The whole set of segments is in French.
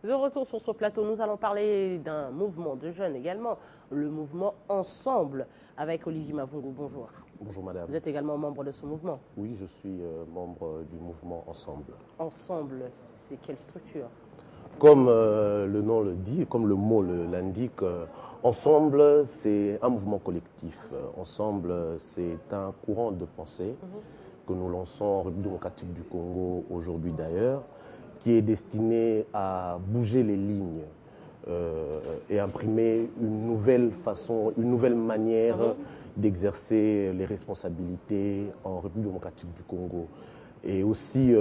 De retour sur ce plateau, nous allons parler d'un mouvement de jeunes également, le mouvement Ensemble, avec Olivier Mavungo. Bonjour. Bonjour madame. Vous êtes également membre de ce mouvement? Oui, je suis membre du mouvement Ensemble. Ensemble, c'est quelle structure? Comme le nom le dit, comme le mot l'indique, Ensemble, c'est un mouvement collectif. Ensemble, c'est un courant de pensée que nous lançons en République démocratique du Congo aujourd'hui d'ailleurs, qui est destiné à bouger les lignes et imprimer une nouvelle façon, une nouvelle manière d'exercer les responsabilités en République démocratique du Congo. Et aussi,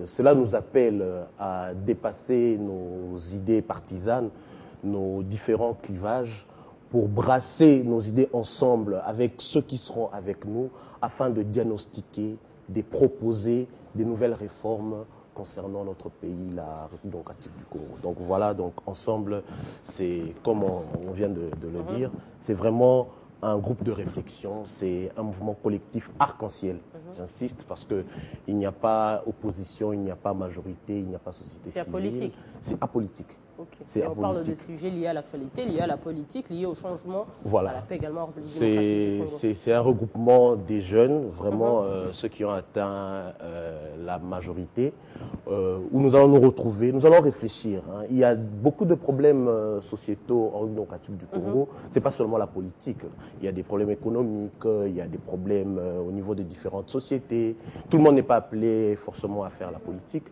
cela nous appelle à dépasser nos idées partisanes, nos différents clivages, pour brasser nos idées ensemble avec ceux qui seront avec nous, afin de diagnostiquer, de proposer des nouvelles réformes concernant notre pays, la République démocratique du Congo. Donc voilà, donc ensemble, c'est comme on vient de le dire, c'est vraiment un groupe de réflexion, c'est un mouvement collectif arc-en-ciel. J'insiste parce qu'il n'y a pas opposition, il n'y a pas majorité, il n'y a pas société civile. C'est apolitique. C'est apolitique. Okay. Et on parle de sujets liés à l'actualité, liés à la politique, liés au changement, voilà. à la paix également en République démocratique du Congo. C'est un regroupement des jeunes, vraiment ceux qui ont atteint la majorité, où nous allons nous retrouver, nous allons réfléchir. Il y a beaucoup de problèmes sociétaux en République démocratique du Congo. Ce n'est pas seulement la politique. Il y a des problèmes économiques, il y a des problèmes au niveau des différentes sociétés. Tout le monde n'est pas appelé forcément à faire la politique,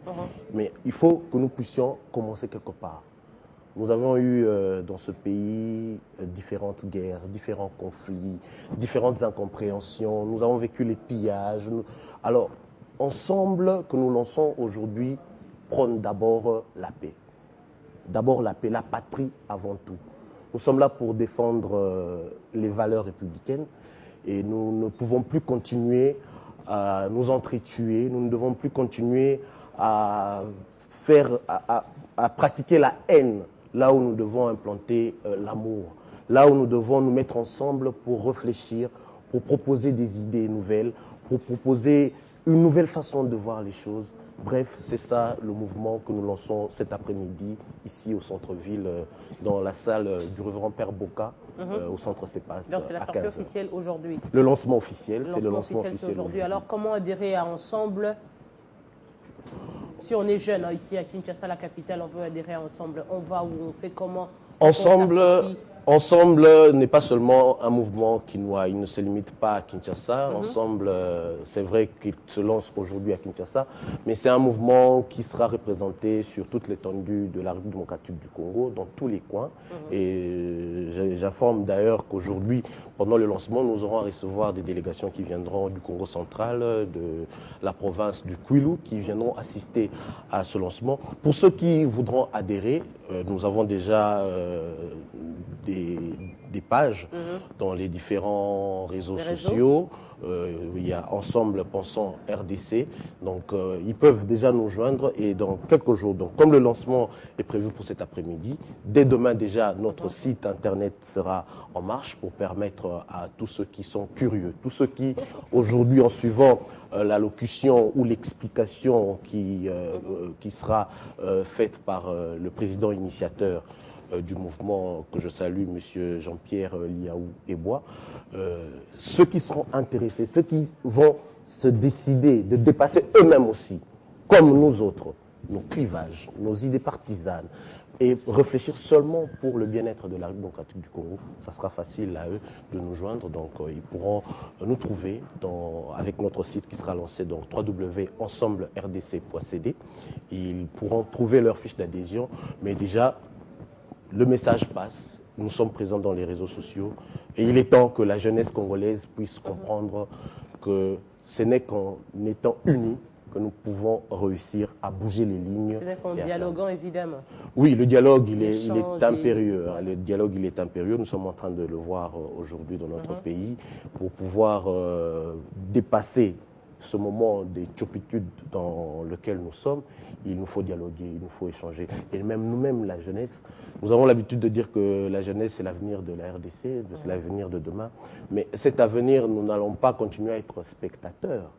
mais il faut que nous puissions commencer quelque part. Nous avons eu dans ce pays différentes guerres, différents conflits, différentes incompréhensions. Nous avons vécu les pillages. Alors, Ensemble, que nous lançons aujourd'hui, prône d'abord la paix. D'abord la paix, la patrie avant tout. Nous sommes là pour défendre les valeurs républicaines et nous ne pouvons plus continuer à nous entretuer. Nous ne devons plus continuer à pratiquer la haine, là où nous devons implanter l'amour, là où nous devons nous mettre ensemble pour réfléchir, pour proposer des idées nouvelles, pour proposer une nouvelle façon de voir les choses. Bref, c'est ça le mouvement que nous lançons cet après-midi, ici au centre-ville, dans la salle du révérend Père Boka, au centre CEPAS. Donc c'est la sortie officielle aujourd'hui. Le lancement officiel, c'est le lancement officiel aujourd'hui. Alors comment adhérer à Ensemble? Si on est jeune ici à Kinshasa, la capitale, on veut adhérer à Ensemble, on va où, on fait comment? Ensemble n'est pas seulement un mouvement quinois, il ne se limite pas à Kinshasa. Ensemble, c'est vrai qu'il se lance aujourd'hui à Kinshasa, mais c'est un mouvement qui sera représenté sur toute l'étendue de la République démocratique du Congo, dans tous les coins. Et j'informe d'ailleurs qu'aujourd'hui, pendant le lancement, nous aurons à recevoir des délégations qui viendront du Congo central, de la province du Kwilu, qui viendront assister à ce lancement. Pour ceux qui voudront adhérer, nous avons déjà des pages dans les différents réseaux sociaux. Il y a Ensemble Pensons RDC. Donc, ils peuvent déjà nous joindre et dans quelques jours, donc, comme le lancement est prévu pour cet après-midi, dès demain déjà, notre site internet sera en marche pour permettre à tous ceux qui sont curieux, tous ceux qui, aujourd'hui, en suivant l'allocution ou l'explication qui sera faite par le président initiateur du mouvement que je salue, M. Jean-Pierre Liaou Ebois, ceux qui seront intéressés, ceux qui vont se décider de dépasser eux-mêmes aussi, comme nous autres, nos clivages, nos idées partisanes, et réfléchir seulement pour le bien-être de la République démocratique du Congo, ça sera facile à eux de nous joindre. Donc ils pourront nous trouver avec notre site qui sera lancé, donc www.ensemblerdc.cd. Ils pourront trouver leur fiche d'adhésion, mais déjà, le message passe, nous sommes présents dans les réseaux sociaux et il est temps que la jeunesse congolaise puisse comprendre que ce n'est qu'en étant unis que nous pouvons réussir à bouger les lignes. Ce n'est qu'en dialoguant, évidemment. Oui, le dialogue, il est impérieux. Le dialogue, il est impérieux. Nous sommes en train de le voir aujourd'hui dans notre pays pour pouvoir dépasser ce moment de turpitude dans lequel nous sommes. Il nous faut dialoguer, il nous faut échanger. Et même nous-mêmes, la jeunesse, nous avons l'habitude de dire que la jeunesse, c'est l'avenir de la RDC, c'est l'avenir de demain. Mais cet avenir, nous n'allons pas continuer à être spectateurs.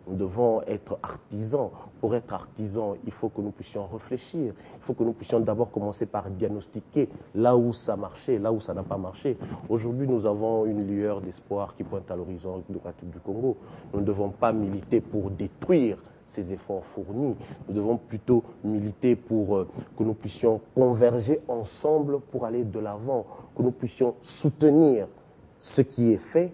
Nous devons être artisans. Pour être artisans, il faut que nous puissions réfléchir. Il faut que nous puissions d'abord commencer par diagnostiquer là où ça marchait, là où ça n'a pas marché. Aujourd'hui, nous avons une lueur d'espoir qui pointe à l'horizon du Congo. Nous ne devons pas militer pour détruire ces efforts fournis. Nous devons plutôt militer pour que nous puissions converger ensemble pour aller de l'avant, que nous puissions soutenir ce qui est fait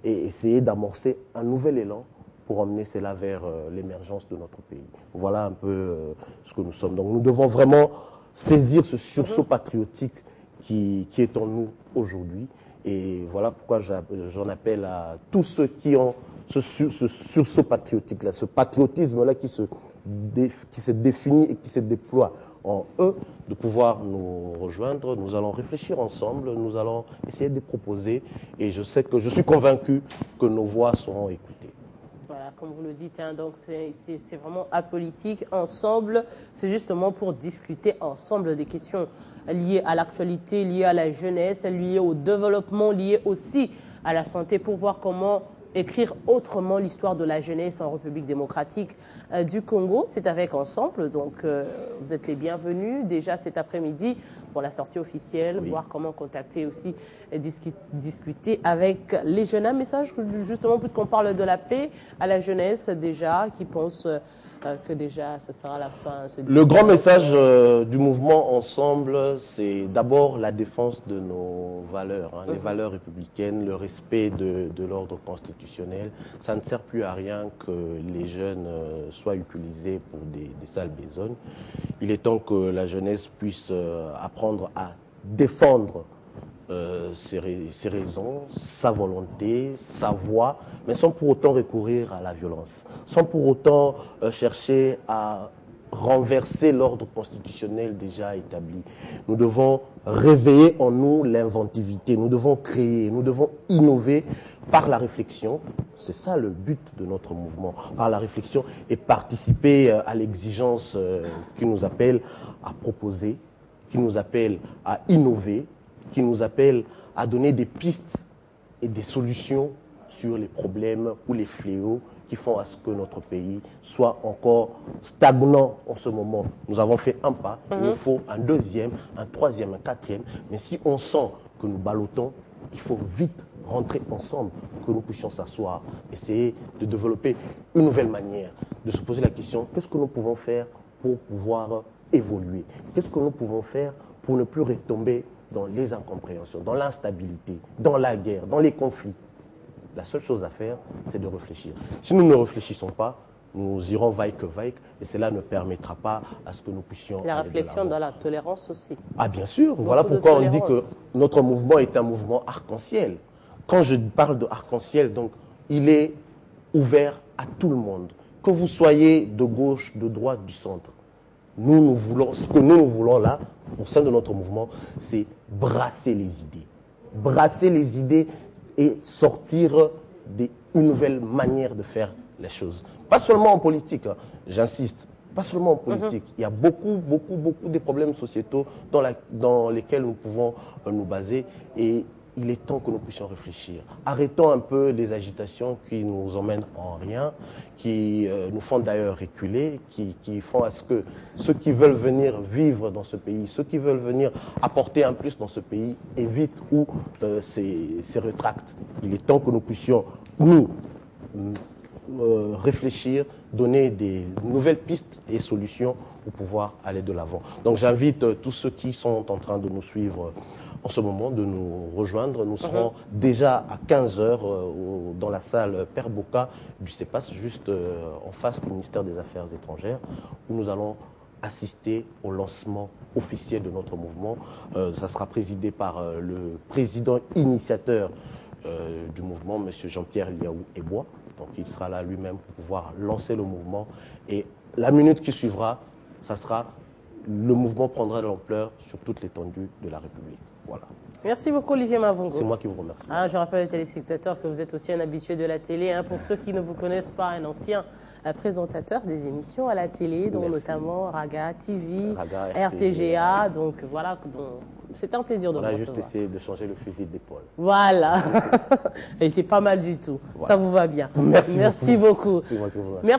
et essayer d'amorcer un nouvel élan pour emmener cela vers l'émergence de notre pays. Voilà un peu ce que nous sommes. Donc nous devons vraiment saisir ce sursaut patriotique qui est en nous aujourd'hui. Et voilà pourquoi j'en appelle à tous ceux qui ont ce sursaut patriotique-là, ce patriotisme-là qui se définit et qui se déploie en eux, de pouvoir nous rejoindre. Nous allons réfléchir ensemble, nous allons essayer de proposer et je suis convaincu que nos voix seront écoutées. Voilà, comme vous le dites, hein, donc c'est vraiment apolitique. Ensemble, c'est justement pour discuter ensemble des questions liées à l'actualité, liées à la jeunesse, liées au développement, liées aussi à la santé, pour voir comment écrire autrement l'histoire de la jeunesse en République démocratique du Congo. C'est avec Ensemble, donc vous êtes les bienvenus déjà cet après-midi pour la sortie officielle, voir comment contacter aussi et discuter avec les jeunes. Un message justement, puisqu'on parle de la paix, à la jeunesse déjà, qui pense que déjà ce sera la fin. Le grand message du mouvement Ensemble, c'est d'abord la défense de nos valeurs, les valeurs républicaines, le respect de l'ordre constitutionnel. Ça ne sert plus à rien que les jeunes soient utilisés pour des sales besognes. Il est temps que la jeunesse puisse apprendre à défendre ses raisons, sa volonté, sa voix, mais sans pour autant recourir à la violence, sans pour autant chercher à renverser l'ordre constitutionnel déjà établi. Nous devons réveiller en nous l'inventivité, nous devons créer, nous devons innover par la réflexion. C'est ça le but de notre mouvement, par la réflexion et participer à l'exigence qui nous appelle à proposer, qui nous appelle à innover, qui nous appelle à donner des pistes et des solutions sur les problèmes ou les fléaux qui font à ce que notre pays soit encore stagnant en ce moment. Nous avons fait un pas, il nous faut un deuxième, un troisième, un quatrième. Mais si on sent que nous ballottons, il faut vite rentrer ensemble, que nous puissions s'asseoir, essayer de développer une nouvelle manière, de se poser la question, qu'est-ce que nous pouvons faire pour pouvoir évoluer? Qu'est-ce que nous pouvons faire pour ne plus retomber dans les incompréhensions, dans l'instabilité, dans la guerre, dans les conflits? La seule chose à faire, c'est de réfléchir. Si nous ne réfléchissons pas, nous irons vaille que vaille et cela ne permettra pas à ce que nous puissions... La réflexion dans la tolérance aussi. Ah bien sûr, voilà pourquoi on dit que notre mouvement est un mouvement arc-en-ciel. Quand je parle de arc-en-ciel, donc, il est ouvert à tout le monde. Que vous soyez de gauche, de droite, du centre. Nous voulons, ce que nous voulons là, au sein de notre mouvement, c'est brasser les idées. Brasser les idées et sortir une nouvelle manière de faire les choses. Pas seulement en politique, hein, j'insiste, pas seulement en politique. Il y a beaucoup de problèmes sociétaux dans lesquels nous pouvons nous baser et il est temps que nous puissions réfléchir. Arrêtons un peu les agitations qui nous emmènent en rien, qui nous font d'ailleurs reculer, qui font à ce que ceux qui veulent venir vivre dans ce pays, ceux qui veulent venir apporter un plus dans ce pays, évitent ou se rétractent. Il est temps que nous puissions, nous, réfléchir, donner des nouvelles pistes et solutions pour pouvoir aller de l'avant. Donc j'invite tous ceux qui sont en train de nous suivre en ce moment de nous rejoindre. Nous serons déjà à 15h dans la salle Père Boka du CEPAS, juste en face du ministère des Affaires étrangères, où nous allons assister au lancement officiel de notre mouvement. Ça sera présidé par le président initiateur du mouvement, M. Jean-Pierre Liaou Ebois. Donc il sera là lui-même pour pouvoir lancer le mouvement. Et la minute qui suivra, ça sera le mouvement prendra de l'ampleur sur toute l'étendue de la République. Voilà. Merci beaucoup Olivier Mavungo. C'est moi qui vous remercie. Je rappelle aux téléspectateurs que vous êtes aussi un habitué de la télé. Pour ceux qui ne vous connaissent pas, un ancien présentateur des émissions à la télé, dont notamment Raga TV, Raga, RTGA. Donc voilà, C'était un plaisir de vous On a recevoir. juste essayé de changer le fusil d'épaule. Voilà. Et c'est pas mal du tout. Voilà. Ça vous va bien. Merci beaucoup. C'est moi qui vous remercie. Merci.